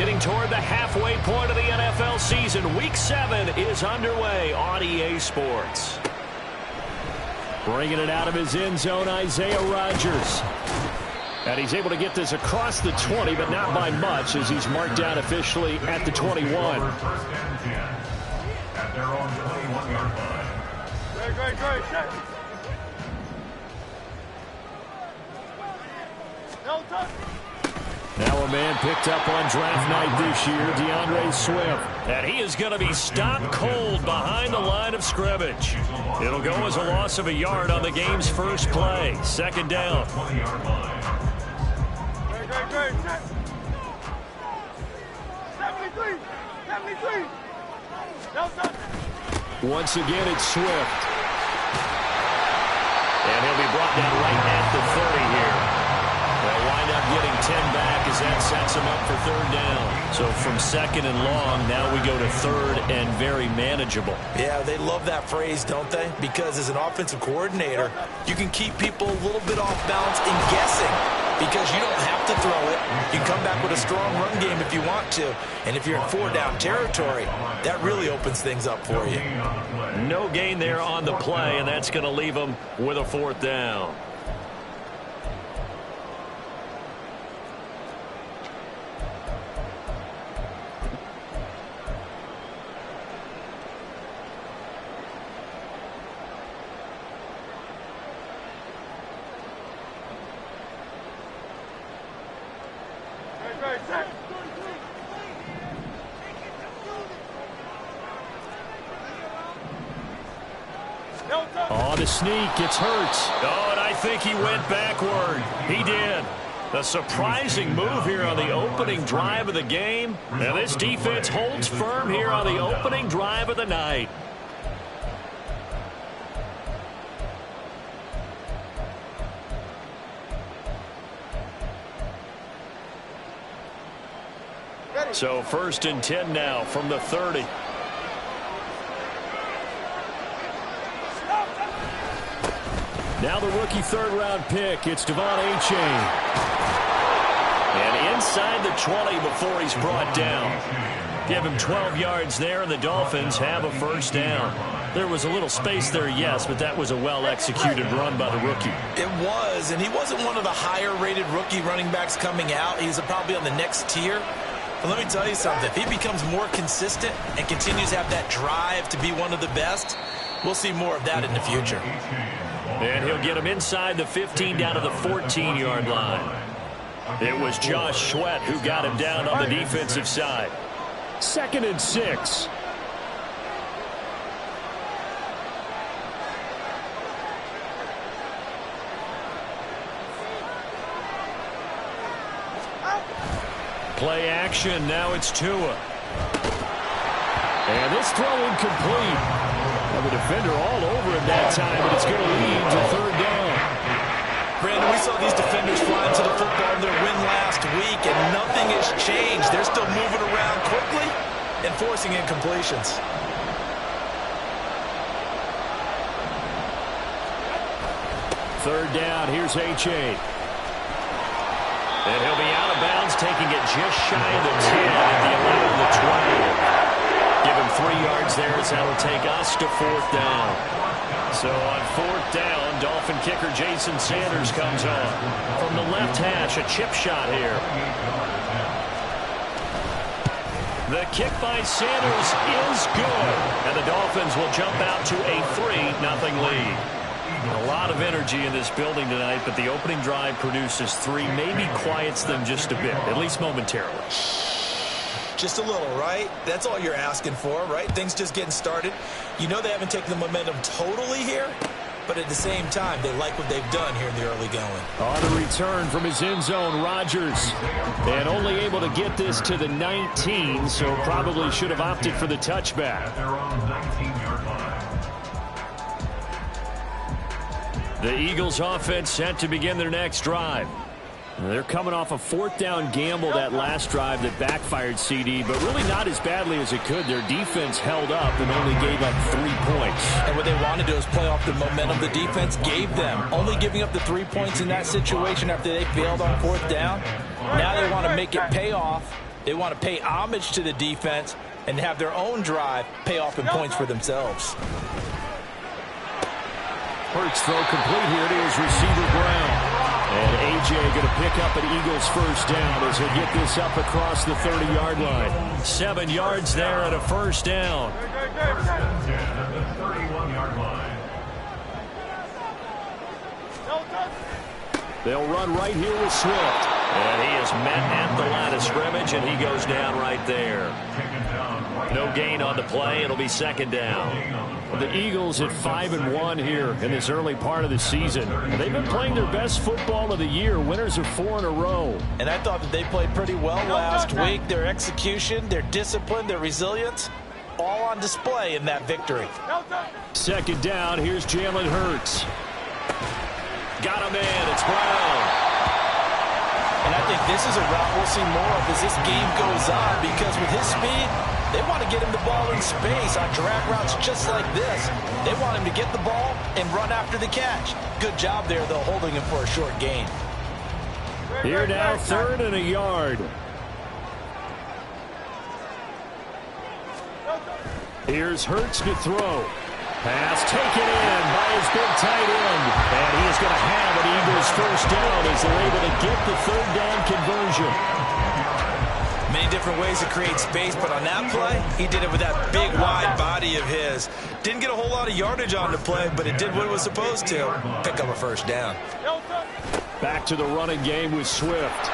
Getting toward the halfway point of the NFL season. Week 7 is underway on EA Sports. Bringing it out of his end zone, Isaiah Rodgers. And he's able to get this across the 20, but not by much, as he's marked down officially at the 21. Great. Now a man picked up on draft night this year, DeAndre Swift. And he is going to be stopped cold behind the line of scrimmage. It'll go as a loss of a yard on the game's first play. Second down. Great. 73. Once again, it's Swift. And he'll be brought down right at the 30 here. They'll wind up getting 10 back as that sets him up for third down. So from second and long, now we go to third and very manageable. Yeah, they love that phrase, don't they? Because as an offensive coordinator, you can keep people a little bit off balance and guessing. Because you don't have to throw it. You can come back with a strong run game if you want to. And if you're in four-down territory, that really opens things up for you. No gain there on the play, and that's going to leave them with a fourth down. On the sneak, it's Hurts. Oh, and I think he went backward. He did. A surprising move here on the opening drive of the game. And this defense holds firm here on the opening drive of the night. So first and 10 now from the 30. Now the rookie third-round pick, it's Devon Achane. And inside the 20 before he's brought down. Give him 12 yards there, and the Dolphins have a first down. There was a little space there, yes, but that was a well-executed run by the rookie. It was, and he wasn't one of the higher-rated rookie running backs coming out. He's probably on the next tier. But let me tell you something. If he becomes more consistent and continues to have that drive to be one of the best, we'll see more of that in the future. And he'll get him inside the 15 down to the 14-yard line. It was Josh Sweat who got him down on the defensive side. 2nd and 6. Play action. Now it's Tua. And this throw incomplete. The defender all over him that time, but it's going to lead to third down. Brandon, we saw these defenders flying to the football in their win last week, and nothing has changed. They're still moving around quickly and forcing incompletions. Third down, here's Achane. And he'll be out of bounds, taking it just shy of the 10 at the 11 of the 12. Give him 3 yards there as that'll take us to fourth down. So on fourth down, Dolphin kicker Jason Sanders comes on. From the left hash, a chip shot here. The kick by Sanders is good. And the Dolphins will jump out to a 3-0 lead. A lot of energy in this building tonight, but the opening drive produces 3, maybe quiets them just a bit, at least momentarily. Just a little, right? That's all you're asking for, right? Things just getting started. You know they haven't taken the momentum totally here, but at the same time, they like what they've done here in the early going. On the return from his end zone, Rodgers. And only able to get this to the 19, so probably should have opted for the touchback. The Eagles offense set to begin their next drive. They're coming off a fourth down gamble that last drive that backfired CD, but really not as badly as it could. Their defense held up and only gave up 3 points. And what they want to do is play off the momentum the defense gave them. Only giving up the 3 points in that situation after they failed on fourth down. Now they want to make it pay off They want to pay homage to the defense and have their own drive pay off in points for themselves. Hurts throw complete here to his receiver Brown. And A.J. going to pick up an Eagles first down as he'll get this up across the 30-yard line. 7 yards there and a first down. They'll run right here with Swift. And he is met at the line of scrimmage, and he goes down right there. No gain on the play. It'll be second down. The Eagles at 5-1 here in this early part of the season. They've been playing their best football of the year. Winners of 4 in a row. And I thought that they played pretty well last week. Their execution, their discipline, their resilience, all on display in that victory. Second down. Here's Jalen Hurts. Got him in. It's Brown. And I think this is a route we'll see more of as this game goes on, because with his speed, they want to get him the ball in space on drag routes just like this. They want him to get the ball and run after the catch. Good job there, though, holding him for a short gain. Here now, 3rd and a yard. Here's Hurts to throw. Pass taken in by his big tight end. And he is going to have an Eagles first down as they're able to get the 3rd down conversion. Many different ways to create space, but on that play, he did it with that big, wide body of his. Didn't get a whole lot of yardage on the play, but it did what it was supposed to. Pick up a first down. Back to the running game with Swift.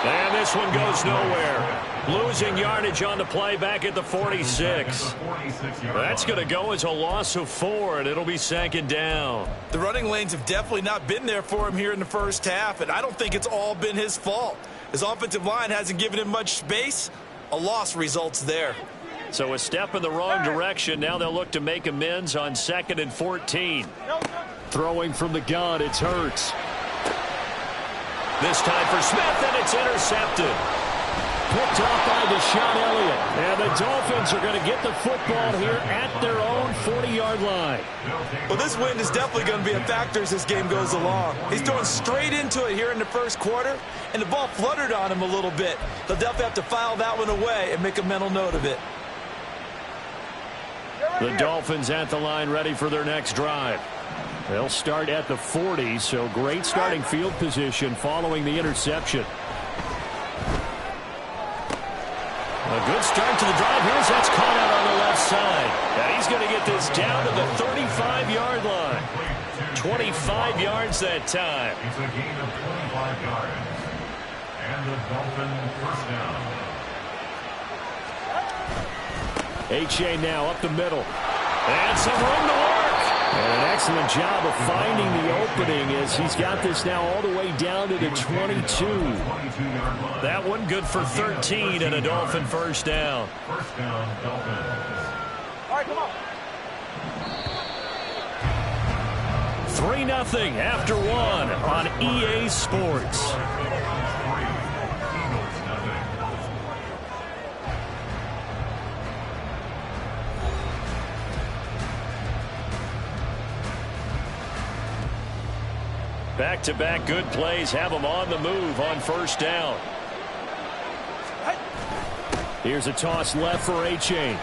And this one goes nowhere. Losing yardage on the play back at the 46. That's going to go as a loss of 4, and it'll be second down. The running lanes have definitely not been there for him here in the first half, and I don't think it's all been his fault. His offensive line hasn't given him much space. A loss results there. So a step in the wrong direction. Now they'll look to make amends on 2nd and 14. Throwing from the gun, it's Hurts. This time for Smith, and it's intercepted. Picked off by Deshaun Elliott. And the Dolphins are going to get the football here at their own 40-yard line. Well, this win is definitely going to be a factor as this game goes along. He's throwing straight into it here in the first quarter, and the ball fluttered on him a little bit. They'll definitely have to file that one away and make a mental note of it. The Dolphins at the line ready for their next drive. They'll start at the 40, so great starting field position following the interception. A good start to the drive. Here's that's caught out on the left side. And he's going to get this down to the 35-yard line. 25 yards that time. It's a gain of 25 yards. And the Dolphin first down. H.A. now up the middle. And some room to work. And an excellent job of finding the opening as he's got this now all the way down to the 22. That one good for 13 and a Dolphin first down. First down, Dolphins. All right, come on. 3-0 after 1 on EA Sports. Back-to-back good plays have them on the move on first down. Here's a toss left for A-Chain.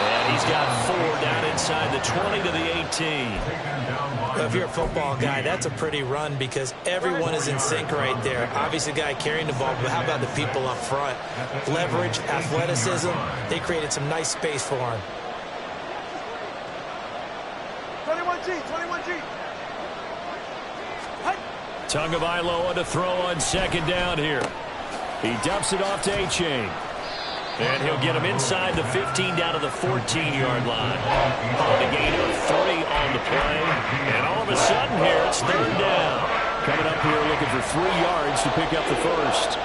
And he's got 4 down inside the 20 to the 18. Well, if you're a football guy, that's a pretty run because everyone is in sync right there. Obviously, the guy carrying the ball, but how about the people up front? Leverage, athleticism, they created some nice space for him. 21G, 21G. Tagovailoa to throw on second down here. He dumps it off to A-Chain. And he'll get him inside the 15 down to the 14-yard line. On a gain of 3 on the play. And all of a sudden here, it's 3rd down. Coming up here looking for 3 yards to pick up the first.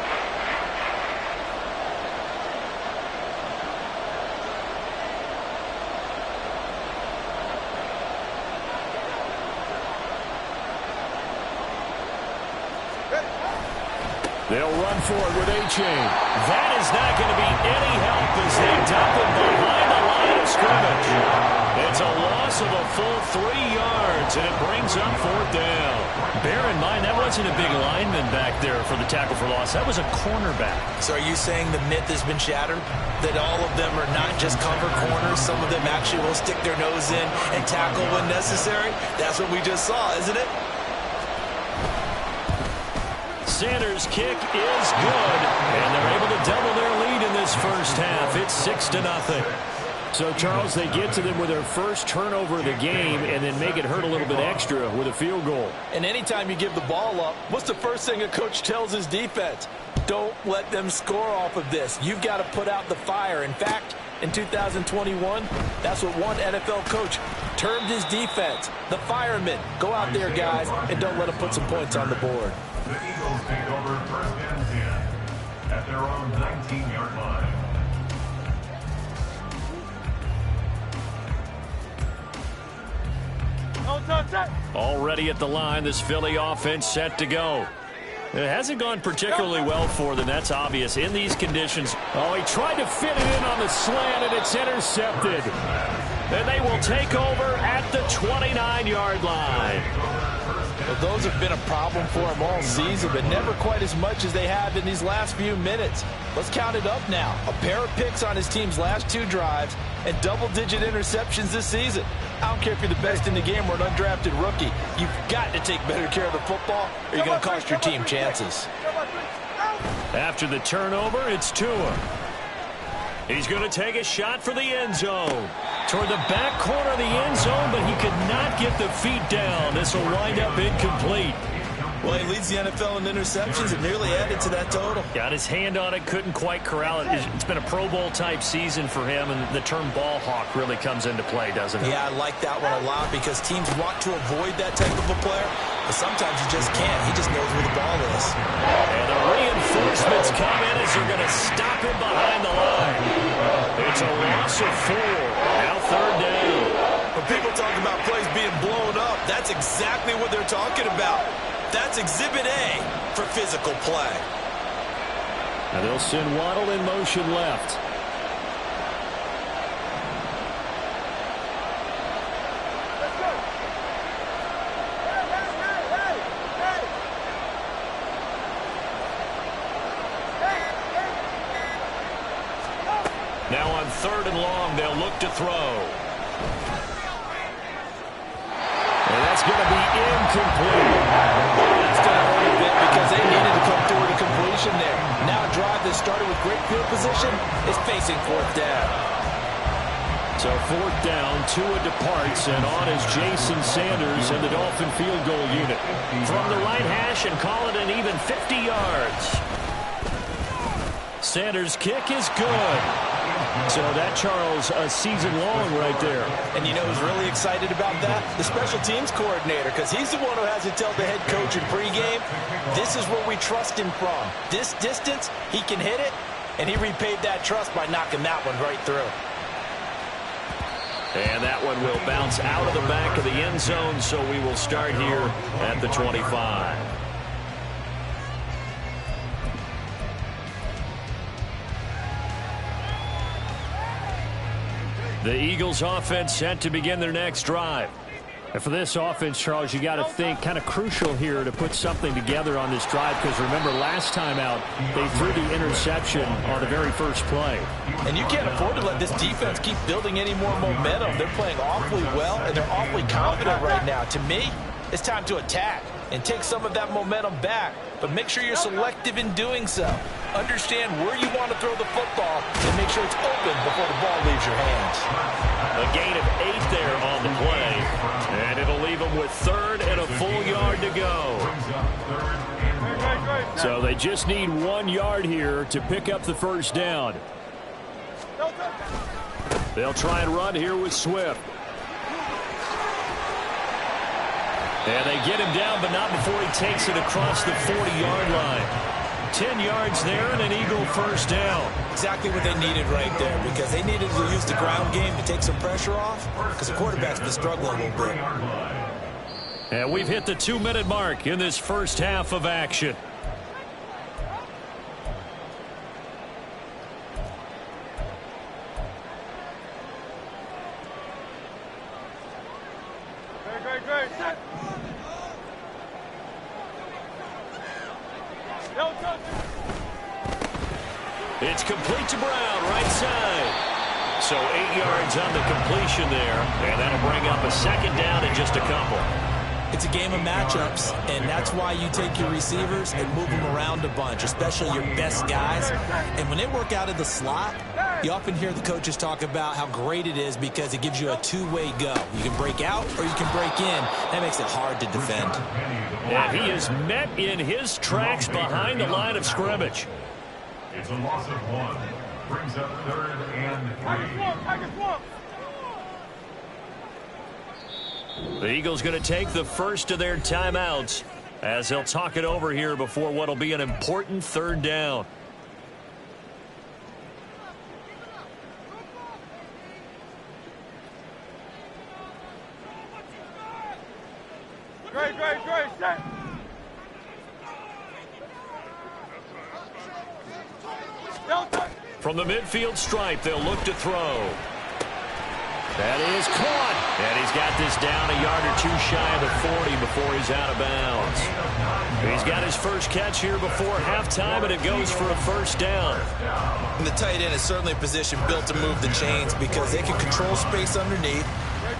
They'll run for it with A-Chain. That is not going to be any help as they dump it behind the line of scrimmage. It's a loss of a full 3 yards, and it brings up 4th down. Bear in mind, that wasn't a big lineman back there for the tackle for loss. That was a cornerback. So are you saying the myth has been shattered? That all of them are not just cover corners? Some of them actually will stick their nose in and tackle when necessary? That's what we just saw, isn't it? Sanders' kick is good, and they're able to double their lead in this first half. It's 6-0. So, Charles, they get to them with their first turnover of the game and then make it hurt a little bit extra with a field goal. And anytime you give the ball up, what's the first thing a coach tells his defense? Don't let them score off of this. You've got to put out the fire. In fact, in 2021, that's what one NFL coach termed his defense. The firemen. Go out there, guys, and don't let them put some points on the board. The Eagles take over 1st and 10 at their own 19-yard line. Already at the line, this Philly offense set to go. It hasn't gone particularly well for them. That's obvious in these conditions. Oh, he tried to fit it in on the slant, and it's intercepted. And they will take over at the 29-yard line. Well, those have been a problem for them all season, but never quite as much as they have in these last few minutes. Let's count it up now. A pair of picks on his team's last 2 drives and double-digit interceptions this season. I don't care if you're the best in the game or an undrafted rookie. You've got to take better care of the football or you're going to cost your team chances. After the turnover, it's Tua. He's going to take a shot for the end zone. Toward the back corner of the end zone, but he could not get the feet down. This will wind up incomplete. Well, he leads the NFL in interceptions and nearly added to that total. Got his hand on it, couldn't quite corral it. It's been a Pro Bowl-type season for him, and the term ball hawk really comes into play, doesn't it? Yeah, I like that one a lot because teams want to avoid that type of a player, but sometimes you just can't. He just knows where the ball is. And the reinforcements come in as they're going to stop him behind the line. It's a loss of 4. Now 3rd down. When people talk about plays being blown up, that's exactly what they're talking about. That's Exhibit A for physical play. Now they'll send Waddle in motion left. Now on 3rd and long, they'll look to throw. And that's going to be incomplete. That's going to hurt a bit because they needed to come through with a completion there. Now a drive that started with great field position is facing 4th down. So 4th down, Tua departs, and on is Jason Sanders and the Dolphin field goal unit. From the right hash and call it an even 50 yards. Sanders' kick is good. So that, Charles, a season long right there. And you know who's really excited about that? The special teams coordinator, because he's the one who has to tell the head coach in pregame, this is where we trust him from. This distance, he can hit it, and he repaid that trust by knocking that one right through. And that one will bounce out of the back of the end zone, so we will start here at the 25. The Eagles offense set to begin their next drive. And for this offense, Charles, you got to think kind of crucial here to put something together on this drive because remember last time out they threw the interception on the very first play. And you can't afford to let this defense keep building any more momentum. They're playing awfully well and they're awfully confident right now. To me, it's time to attack and take some of that momentum back. But make sure you're selective in doing so. Understand where you want to throw the football and make sure it's open before the ball leaves your hands. A gain of 8 there on the play. And it'll leave them with 3rd and a full yard to go. So they just need 1 yard here to pick up the first down. They'll try and run here with Swift. And they get him down, but not before he takes it across the 40-yard line. 10 yards there and an Eagle first down. Exactly what they needed right there because they needed to use the ground game to take some pressure off because the quarterback's been struggling a little bit. And we've hit the 2-minute mark in this first half of action. It's complete to Brown, right side. So 8 yards on the completion there, and that'll bring up a second down in just a couple. It's a game of matchups, and that's why you take your receivers and move them around a bunch, especially your best guys. And when they work out of the slot, you often hear the coaches talk about how great it is because it gives you a two-way go. You can break out or you can break in. That makes it hard to defend. And he is met in his tracks behind the line of scrimmage. It's a loss of 1. Brings up 3rd and 3. The Eagles going to take the first of their timeouts as they'll talk it over here before what will be an important 3rd down. Great, set. From the midfield stripe, they'll look to throw. That is caught. And he's got this down a yard or two shy of the 40 before he's out of bounds. He's got his first catch here before halftime, and it goes for a first down. And the tight end is certainly a position built to move the chains because they can control space underneath.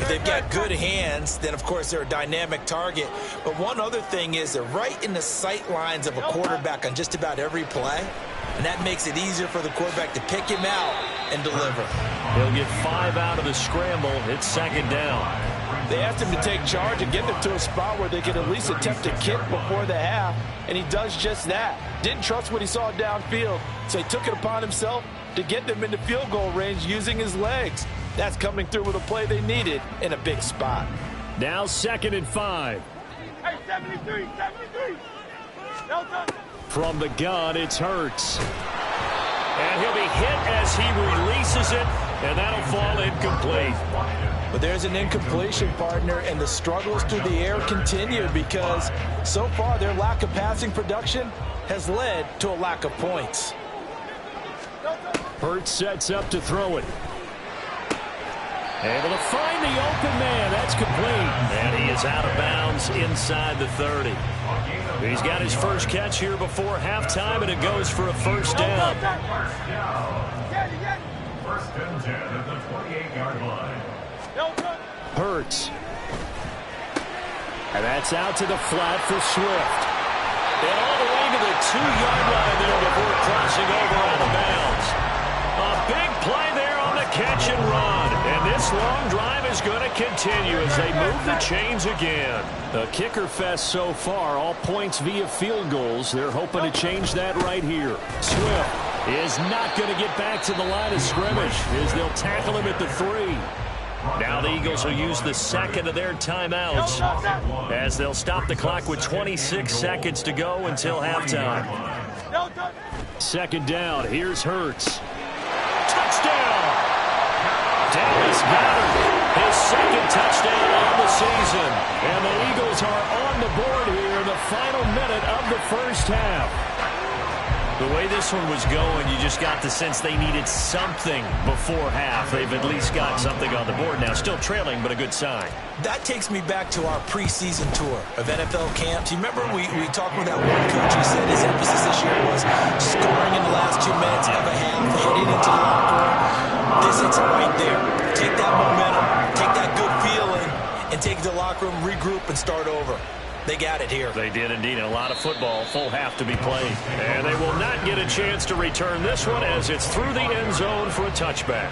If they've got good hands, then, of course, they're a dynamic target. But one other thing is they're right in the sight lines of a quarterback on just about every play. And that makes it easier for the quarterback to pick him out and deliver. He'll get 5 out of the scramble. It's second down. They asked him to take charge and get them to a spot where they could at least attempt to kick before the half, and he does just that. Didn't trust what he saw downfield, so he took it upon himself to get them into field goal range using his legs. That's coming through with a play they needed in a big spot. Now 2nd and 5. Hey, 73. Delta. From the gun, it's Hurts. And he'll be hit as he releases it, and that'll fall incomplete. But there's an incompletion, partner, and the struggles through the air continue because so far their lack of passing production has led to a lack of points. Hurts sets up to throw it. Able to find the open man. That's complete. And he is out of bounds inside the 30. He's got his first catch here before halftime, and it goes for a first down. First and 10 at the 28-yard line. Hurts. And that's out to the flat for Swift. And all the way to the 2-yard line there before crossing over out of bounds. A big play there on the catch and run. And this long drive is going to continue as they move the chains again. A kicker fest so far, all points via field goals. They're hoping to change that right here. Swift is not going to get back to the line of scrimmage as they'll tackle him at the 3. Now the Eagles will use the second of their timeouts as they'll stop the clock with 26 seconds to go until halftime. Second down, here's Hurts. Touchdown! Dallas Goedert, his second touchdown of the season. And the Eagles are on the board here in the final minute of the first half. The way this one was going, you just got the sense they needed something before half. They've at least got something on the board now. Still trailing, but a good sign. That takes me back to our preseason tour of NFL camps. You remember we talked with that one coach who said his emphasis this year was scoring in the last 2 minutes of a half, heading into the locker room. This hits it right there. Take that momentum, take that good feeling, and take it to the locker room, regroup, and start over. They got it here. They did indeed. A lot of football, full half to be played. And they will not get a chance to return this one as it's through the end zone for a touchback.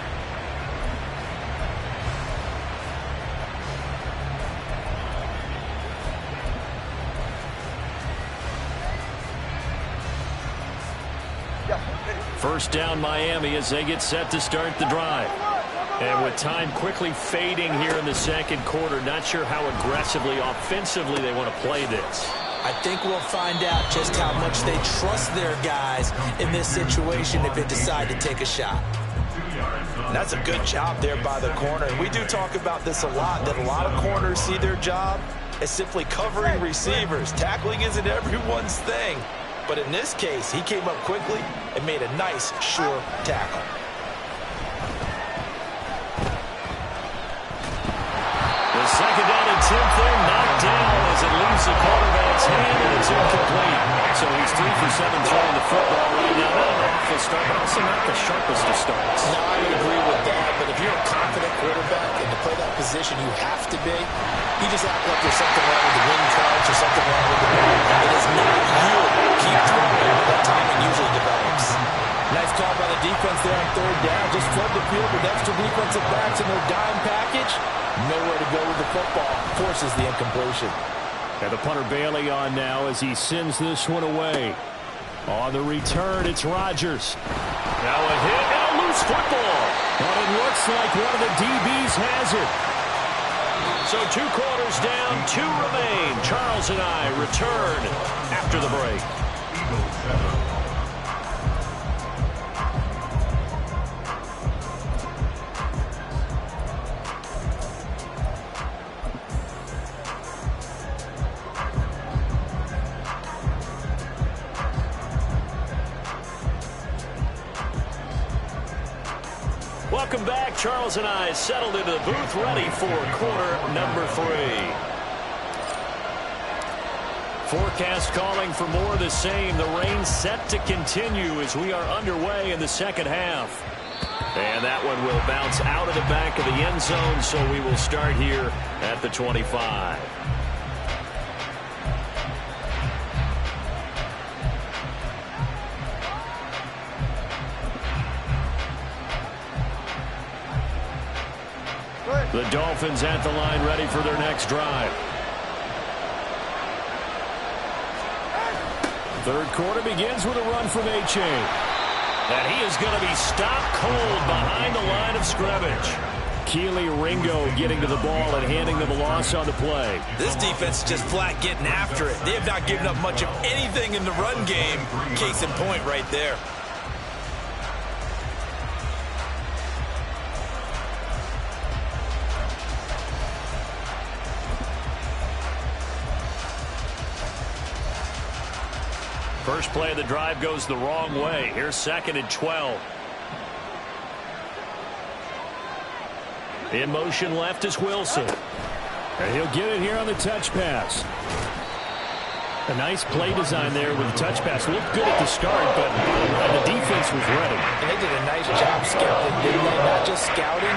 First down Miami as they get set to start the drive. And with time quickly fading here in the second quarter, not sure how aggressively, offensively they want to play this. I think we'll find out just how much they trust their guys in this situation if they decide to take a shot. And that's a good job there by the corner. And we do talk about this a lot, that a lot of corners see their job as simply covering receivers. Tackling isn't everyone's thing. But in this case, he came up quickly and made a nice, sure tackle. The second down attempt there, knocked down as it leaves the quarterback's hand, and it's incomplete. So he's 3 for 17 and you have to be, you just act like there's something wrong with the wind cards or something wrong with the ball. It is not you. Keep throwing. That timing usually develops. Nice call by the defense there on third down. Just flood the field with extra defensive backs in their dime package. Nowhere to go with the football. Forces the incompletion. And the punter Bailey on now as he sends this one away. On the return, it's Rodgers. Now a hit and a loose football. But it looks like one of the DBs has it. So 2 quarters down, 2 remain. Charles and I return after the break. Eagles 7. Welcome back. Charles and I settled into the booth, ready for quarter number 3. Forecast calling for more of the same. The rain set to continue as we are underway in the second half. And that one will bounce out of the back of the end zone, so we will start here at the 25. The Dolphins at the line, ready for their next drive. Third quarter begins with a run from H.A. And he is going to be stopped cold behind the line of scrimmage. Keely Ringo getting to the ball and handing them a loss on the play. This defense is just flat getting after it. They have not given up much of anything in the run game. Case in point right there. First play of the drive goes the wrong way. Here's 2nd and 12. In motion left is Wilson. And he'll get it here on the touch pass. A nice play design there with the touch pass. Looked good at the start, but the defense was ready. And they did a nice job scouting, didn't they? Not just scouting,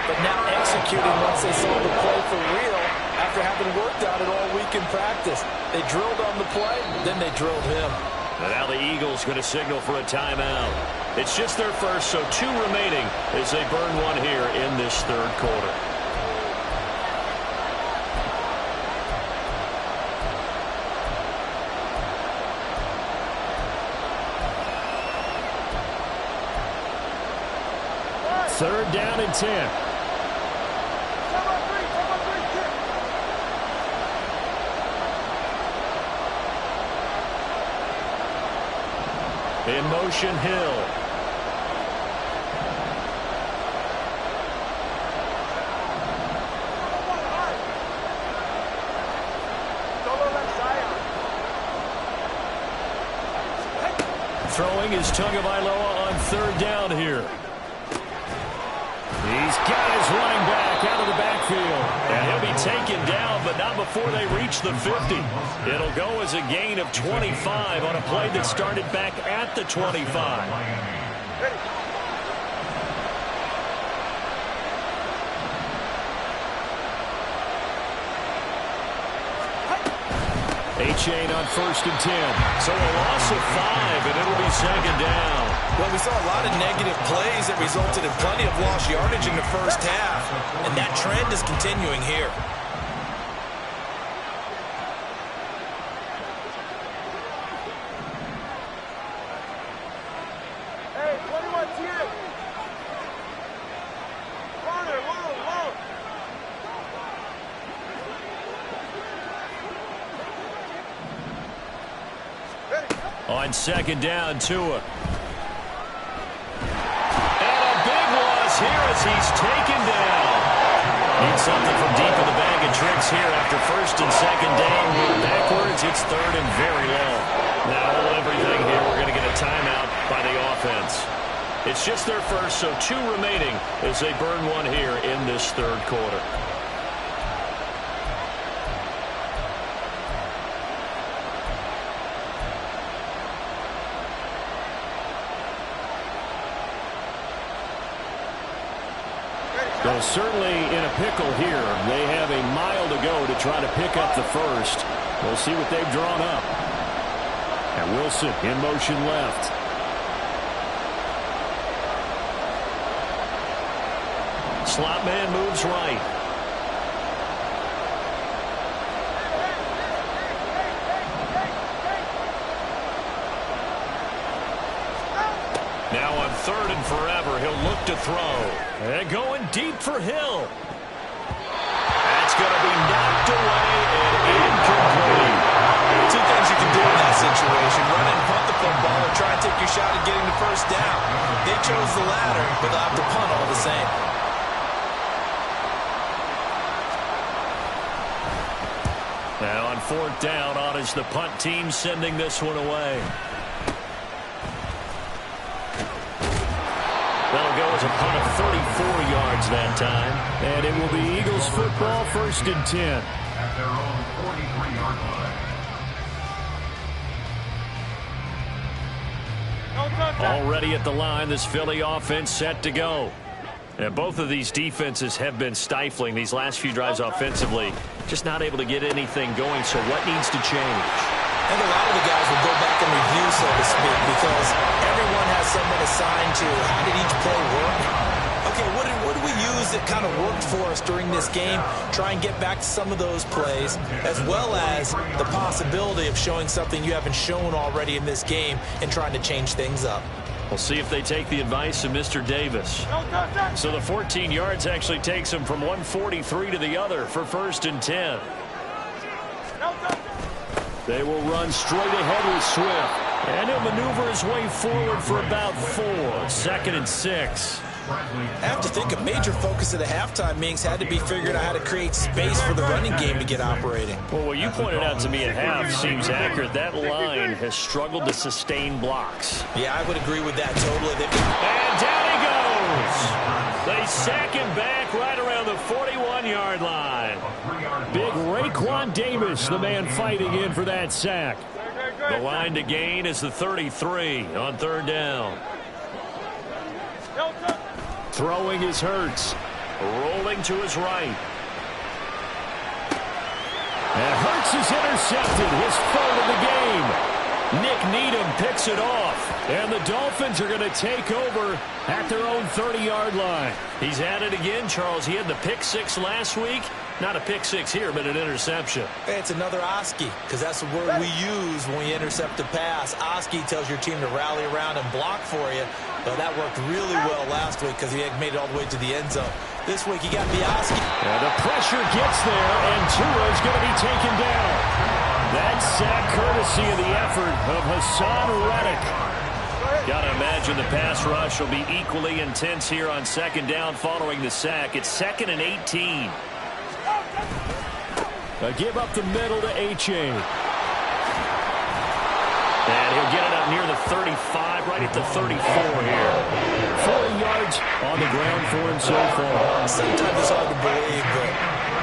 but now executing once they saw the play for real after having worked on it all week in practice. They drilled on the play, then they drilled him. And now the Eagles going to signal for a timeout. It's just their first, so 2 remaining as they burn one here in this third quarter. Third down and 10. In motion, Hill. Throwing is Tagovailoa on third down here. He's got his running back out of the backfield. And he'll be taken down, but not before they reach the 50. It'll go as a gain of 25 on a play that started back at the 25. H.A. on 1st and 10. So a loss of 5, and it'll be 2nd down. Well, we saw a lot of negative plays that resulted in plenty of lost yardage in the first half, and that trend is continuing here. Hey, 21 10. Warner, whoa. On 2nd down, Tua. Here as he's taken down. Need something from deep in the bag of tricks here after 1st and 2nd down. Move backwards. It's 3rd and very long. Now everything here. We're going to get a timeout by the offense. It's just their first, so 2 remaining as they burn one here in this third quarter. Well, certainly in a pickle here. go to try to pick up the first. We'll see what they've drawn up. And Wilson in motion left. Slot man moves right. Now on 3rd and forever, he'll look to throw. And going deep for Hill. That's going to be knocked away and incomplete. Two things you can do in that situation: run and punt the football, or try and take your shot at getting the first down. They chose the latter, but they'll have to punt all the same. Now on 4th down, on is the punt team sending this one away. That'll go as a punt of 34 yards that time. And it will be Eagles football, 1st and 10. At their own 43-yard line. Already at the line, this Philly offense set to go. And both of these defenses have been stifling these last few drives offensively. Just not able to get anything going, so what needs to change? And a lot of the guys will go back and review, so to speak, because everyone has someone assigned to how did each play work. Okay, what did we use that kind of worked for us during this game? Try and get back to some of those plays, as well as the possibility of showing something you haven't shown already in this game and trying to change things up. We'll see if they take the advice of Mr. Davis. So the 14 yards actually takes him from 143 to the other for 1st and 10. They will run straight ahead with Swift. And he'll maneuver his way forward for about 4. 2nd and 6. I have to think a major focus of the halftime meetings had to be figuring out how to create space for the running game to get operating. Well, what you pointed out to me at half seems accurate. That line has struggled to sustain blocks. Yeah, I would agree with that totally. And down he goes. They sack him back right around the 41-yard line. Big Raekwon Davis, the man fighting in for that sack. The line to gain is the 33 on 3rd down. Throwing is Hurts. Rolling to his right. And Hurts is intercepted. His 3rd of the game. Nick Needham picks it off. And the Dolphins are going to take over at their own 30-yard line. He's at it again, Charles. He had the pick 6 last week. Not a pick 6 here, but an interception. Hey, it's another Oski, because that's the word we use when you intercept a pass. Oski tells your team to rally around and block for you. But that worked really well last week because he had made it all the way to the end zone. This week he got the Oski. And the pressure gets there, and Tua is going to be taken down. That sack courtesy of the effort of Hassan Reddick. Got to imagine the pass rush will be equally intense here on 2nd down following the sack. It's 2nd and 18. A give up the middle to H.A. And he'll get it up near the 35, right at the 34 here. 40 yards on the ground for him so far. Sometimes it's hard to believe, but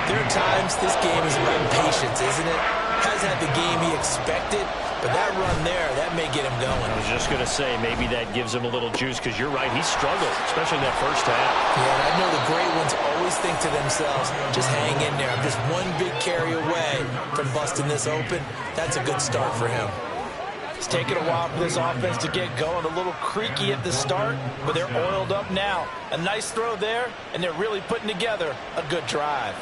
there are times this game is about patience, isn't it? Hasn't had the game he expected, but that run there, that may get him going. I was just going to say, maybe that gives him a little juice, because you're right, he struggled, especially in that first half. Yeah, and I know the great ones always think to themselves, just hang in there. I'm just one big carry away from busting this open. That's a good start for him. It's taken a while for this offense to get going. A little creaky at the start, but they're oiled up now. A nice throw there, and they're really putting together a good drive.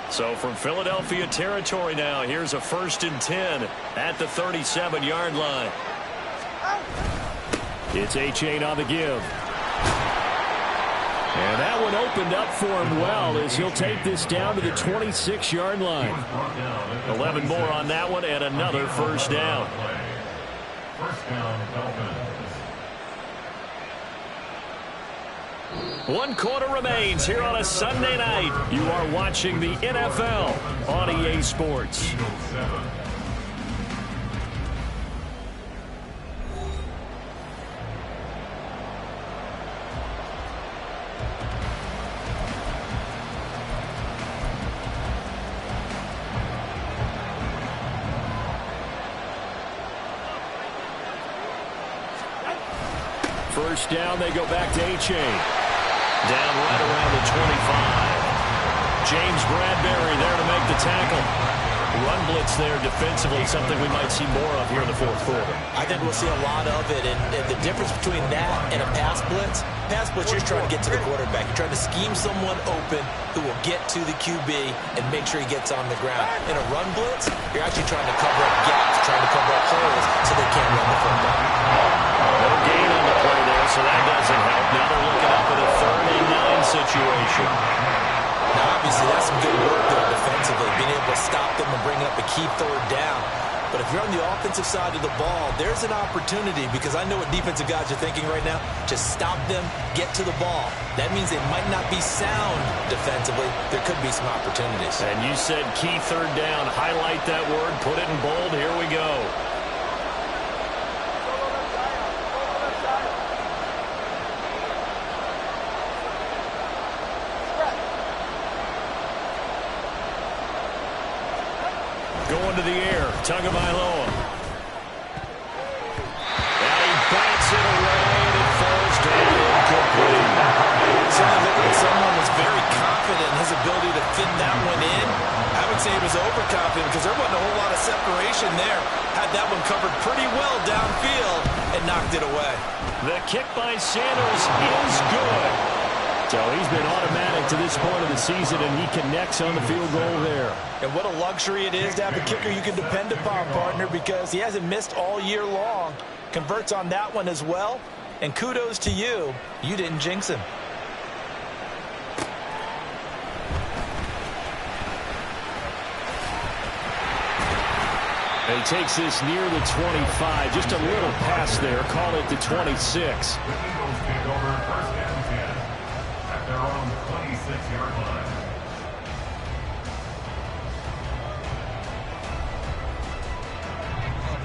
So from Philadelphia territory now, here's a 1st and 10 at the 37-yard line. It's H.A. on the give. And that one opened up for him well as he'll take this down to the 26-yard line. 11 more on that one and another 1st down. 1st down, Dolphins. 1 quarter remains here on a Sunday night. You are watching the NFL on EA Sports. Eagles 7. First down, they go back to H.A. Down right around the 25. James Bradbury there to make the tackle. Run blitz there defensively, something we might see more of here in the fourth quarter. I think we'll see a lot of it, and the difference between that and a pass blitz, you're trying to get to the quarterback. You're trying to scheme someone open who will get to the QB and make sure he gets on the ground. In a run blitz, you're actually trying to cover up gaps, trying to cover up holes so they can't run the football. No gain on the play there, so that doesn't help. Now they're looking up at a 3rd and 9 situation. Now, obviously, that's some good work there defensively, being able to stop them and bring up a key 3rd down. But if you're on the offensive side of the ball, there's an opportunity, because I know what defensive guys are thinking right now. Just stop them, get to the ball. That means they might not be sound defensively. There could be some opportunities. And you said key 3rd down. Highlight that word, put it in bold. Here we go. Going to the air, Tagovailoa. And he bats it away, and it falls down incomplete. Certainly looked like someone was very confident in his ability to fit that one in. I would say he was overconfident because there wasn't a whole lot of separation there. Had that one covered pretty well downfield and knocked it away. The kick by Sanders is good. So he's been automatic to this point of the season, and he connects on the field goal there. And what a luxury it is to have a kicker you can depend upon, partner, because he hasn't missed all year long. Converts on that one as well. And kudos to you. You didn't jinx him. He takes this near the 25. Just a little pass there. Call it the 26. The Eagles take over 1st and 10 at their own 26-yard line.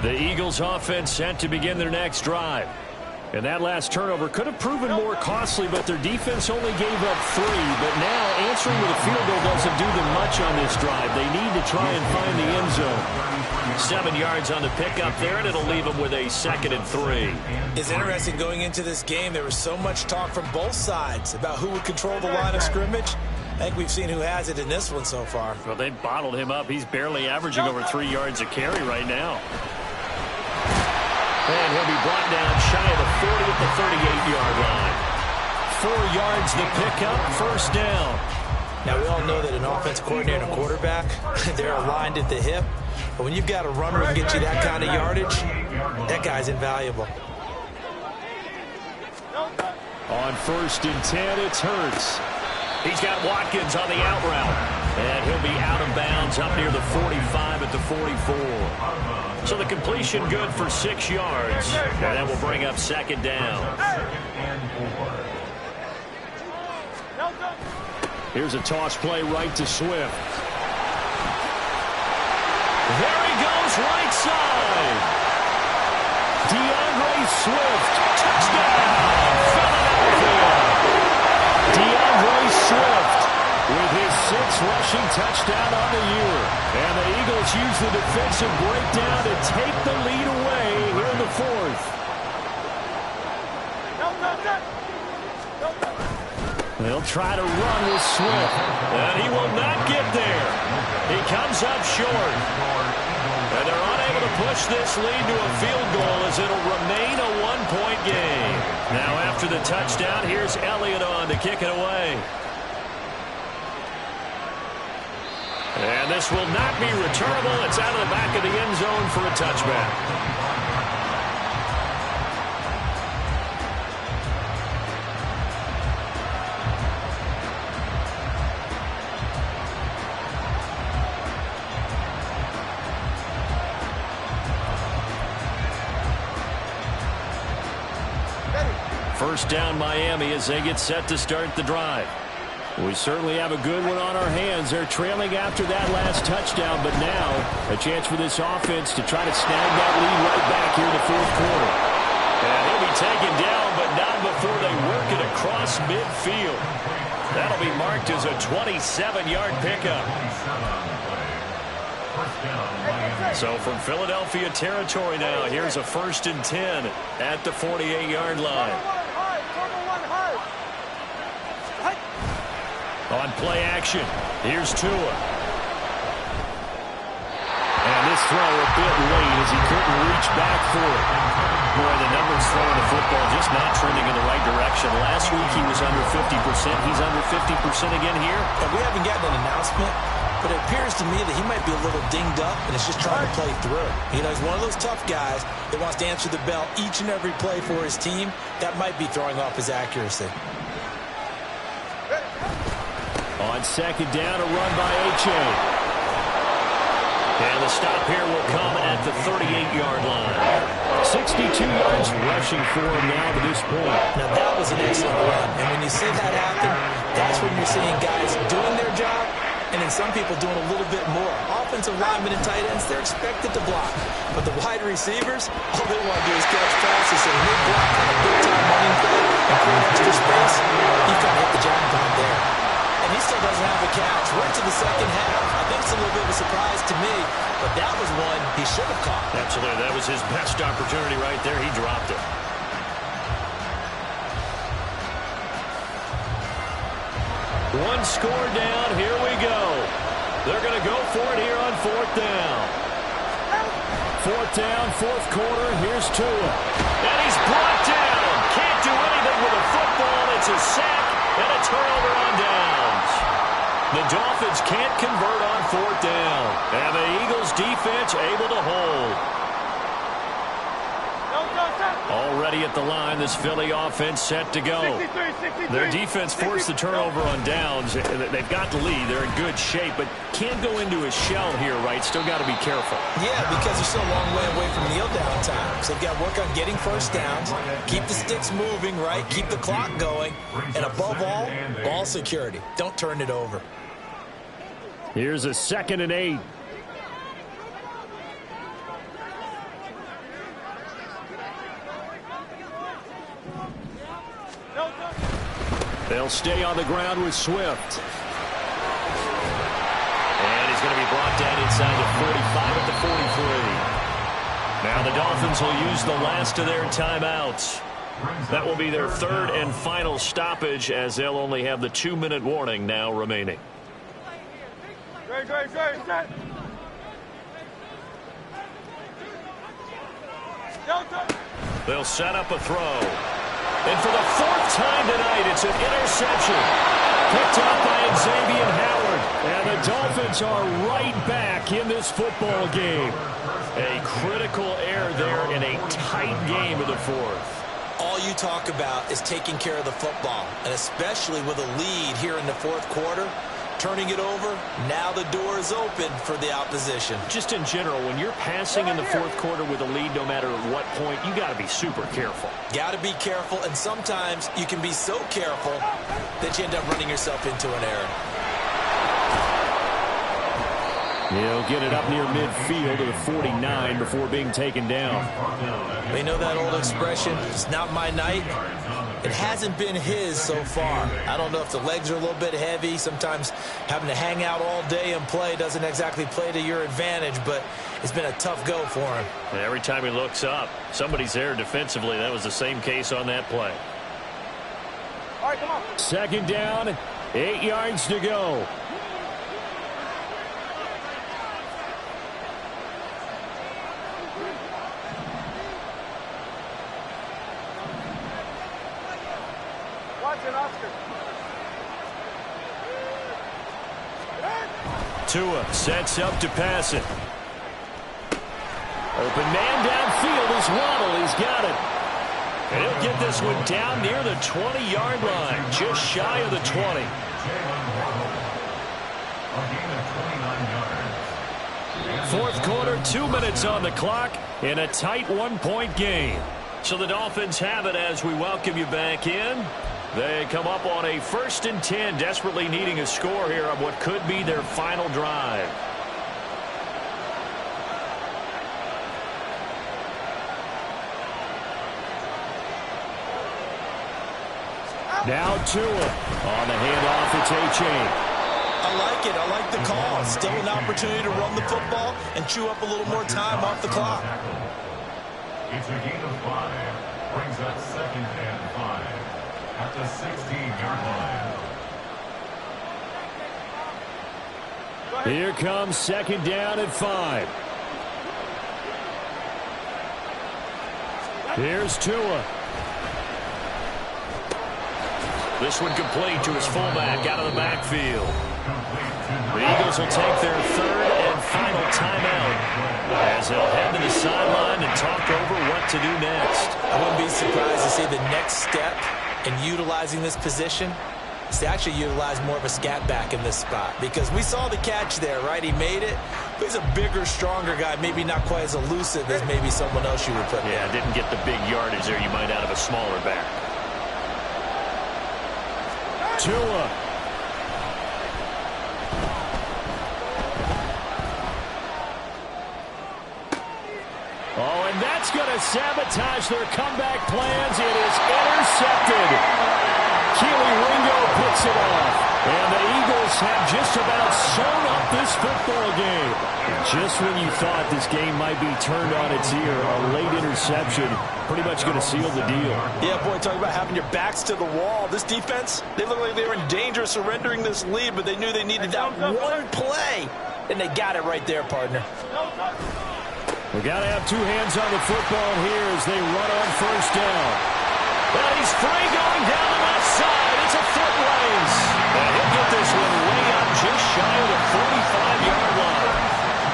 The Eagles offense set to begin their next drive. And that last turnover could have proven more costly, but their defense only gave up 3. But now answering with a field goal doesn't do them much on this drive. They need to try and find the end zone. 7 yards on the pickup there, and it'll leave them with a 2nd and 3. It's interesting going into this game. There was so much talk from both sides about who would control the line of scrimmage. I think we've seen who has it in this one so far. Well, they bottled him up. He's barely averaging over 3 yards a carry right now. And he'll be brought down shy of the 40 at the 38-yard line. 4 yards the pickup, 1st down. Now, we all know that an offense coordinator and a quarterback, they're aligned at the hip. But when you've got a runner who can get you that kind of yardage, that guy's invaluable. On 1st and 10, it's Hurts. He's got Watkins on the out route. And he'll be out of bounds up near the 45 at the 44. So the completion good for 6 yards. And that will bring up 2nd down. Here's a toss play right to Swift. There he goes, right side. DeAndre Swift, touchdown, Philadelphia. DeAndre Swift with his 6th rushing touchdown on the year. And the Eagles use the defensive breakdown to take the lead away here in the 4th. They'll try to run with Swift, and he will not get there. He comes up short. And they're unable to push this lead to a field goal as it'll remain a 1-point game. Now after the touchdown, here's Elliott on to kick it away. And this will not be returnable. It's out of the back of the end zone for a touchback. First down Miami as they get set to start the drive. We certainly have a good one on our hands. They're trailing after that last touchdown, but now a chance for this offense to try to snag that lead right back here in the 4th quarter. And he'll be taken down, but not before they work it across midfield. That'll be marked as a 27-yard pickup. So from Philadelphia territory now, here's a 1st and 10 at the 48-yard line. On play action, here's Tua. And this throw a bit late as he couldn't reach back for it. Boy, the numbers throwing the football just not trending in the right direction. Last week he was under 50%. He's under 50% again here. And we haven't gotten an announcement, but it appears to me that he might be a little dinged up and is just trying to play through. You know, he's one of those tough guys that wants to answer the bell each and every play for his team. That might be throwing off his accuracy. On second down, a run by H.A. And the stop here will come at the 38-yard line. 62 yards rushing for him now to this point. Now, that was an excellent run. And when you see that happen, that's when you're seeing guys doing their job and then some people doing a little bit more. Offensive linemen and tight ends, they're expected to block. But the wide receivers, all they want to do is catch passes. So when they block on a big-time running play and create extra space, you've got to hit the jackpot there. And he still doesn't have a catch. We're into the second half. I think it's a little bit of a surprise to me, but that was one he should have caught. Absolutely. That was his best opportunity right there. He dropped it. One score down. Here we go. They're going to go for it here on fourth down. Fourth down, fourth quarter. Here's Tua. And he's brought down. Can't do anything with a football. It's a sack and a turnover on downs. The Dolphins can't convert on fourth down. And the Eagles defense able to hold. Already at the line, this Philly offense set to go. 63. Their defense forced the turnover on downs. They've got the lead. They're in good shape, but can't go into a shell here, right? Still got to be careful. Yeah, because they're still a long way away from kneel down time. So they've got to work on getting first downs, keep the sticks moving, right? Keep the clock going. And above all, ball security. Don't turn it over. Here's a 2nd and 8. They'll stay on the ground with Swift. And he's going to be brought down inside the 45 at the 43. Now the Dolphins will use the last of their timeouts. That will be their third and final stoppage as they'll only have the 2-minute warning now remaining. Set. They'll set up a throw. And for the 4th time tonight, it's an interception. Picked up by Xavier Howard. And the Dolphins are right back in this football game. A critical error there in a tight game of the 4th. All you talk about is taking care of the football, and especially with a lead here in the 4th quarter. Turning it over, now the door is open for the opposition. Just in general, when you're passing in the 4th quarter with a lead, no matter what point, you got to be super careful. Got to be careful, and sometimes you can be so careful that you end up running yourself into an error. He'll get it up near midfield to the 49 before being taken down. We know that old expression, it's not my night. It hasn't been his so far. I don't know if the legs are a little bit heavy. Sometimes having to hang out all day and play doesn't exactly play to your advantage, but it's been a tough go for him. And every time he looks up, somebody's there defensively. That was the same case on that play. All right, come on. 2nd down, 8 yards to go. Tua sets up to pass it. Open man downfield is Waddle. He's got it. And he'll get this one down near the 20-yard line, just shy of the 20. Fourth quarter, 2 minutes on the clock in a tight 1-point game. So the Dolphins have it as we welcome you back in. They come up on a 1st and 10, desperately needing a score here on what could be their final drive. Now Tua on the handoff. It's H.A. I like it. I like the call. Still an opportunity to run the football and chew up a little more time off the clock. It's a gain of 5. Brings up 2nd and 5. At the 16-yard line. Here comes second down at 5. Here's Tua. This one complete to his fullback out of the backfield. The Eagles will take their third and final timeout as they'll head to the sideline and talk over what to do next. I wouldn't be surprised to see the next step in utilizing this position is to actually utilize more of a scat back in this spot, because we saw the catch there, right? He made it. He's a bigger, stronger guy, maybe not quite as elusive as maybe someone else you would put. Yeah, didn't get the big yardage there you might out of a smaller back. Tua. Oh, and that's going to sabotage their comeback plans. It is intercepted. Keely Ringo picks it off. And the Eagles have just about sewn up this football game. Just when you thought this game might be turned on its ear, a late interception pretty much going to seal the deal. Yeah, boy, talking about having your backs to the wall. This defense, they look like they were in danger of surrendering this lead, but they knew they needed that one play. And they got it right there, partner. We got to have two hands on the football here as they run on first down. Well, he's free going down the left side. It's a foot race. And he'll get this one way up just shy of the 45-yard line.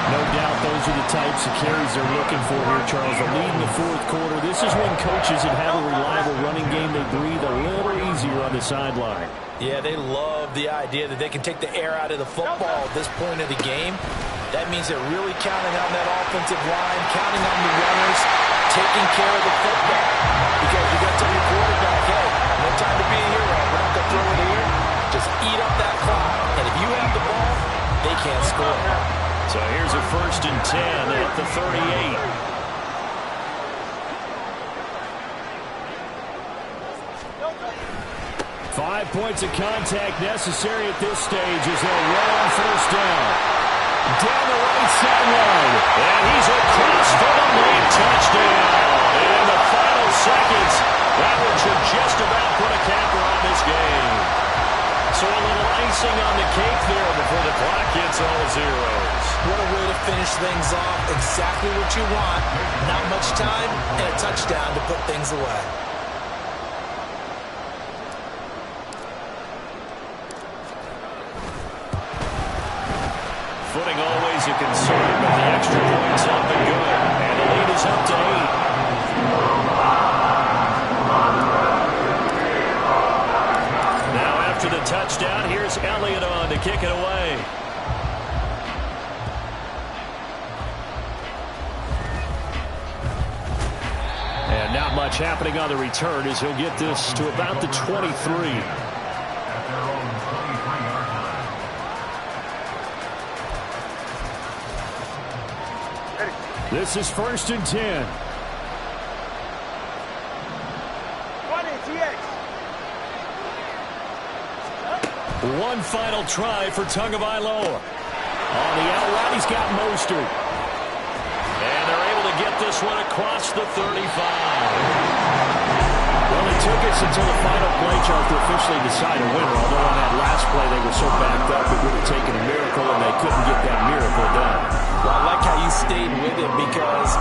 No doubt those are the types of carries they're looking for here, Charles. The lead in the fourth quarter. This is when coaches that have a reliable running game, they breathe a little easier on the sideline. Yeah, they love the idea that they can take the air out of the football at this point of the game. That means they're really counting on that offensive line, counting on the runners, taking care of the football. Because you got to tell your quarterback, hey, no time to be a hero. We're not going to throw it here. Just eat up that clock. And if you have the ball, they can't score. So here's a 1st and 10 at the 38. 5 points of contact necessary at this stage as they'll run on first down. Down the right sideline. And he's across for the late touchdown. And in the final seconds, that one should just about put a capper on this game. So a little icing on the cake there before the clock hits all zeros. What a way to finish things off. Exactly what you want. Not much time and a touchdown to put things away. Footing always a concern, but the extra point's up and good. And the lead is up to 8. Now after the touchdown, here's Elliott on to kick it away. And not much happening on the return as he'll get this to about the 23. This is 1st and 10. 20, TX. One final try for Tagovailoa. On the out route, he's got Mostert. And they're able to get this one across the 35. Well, it took us until the final play chart to officially decide a winner, although on that last play they were so backed up it would have taken a miracle, and they couldn't get that miracle done. Well, I like how you stayed with it because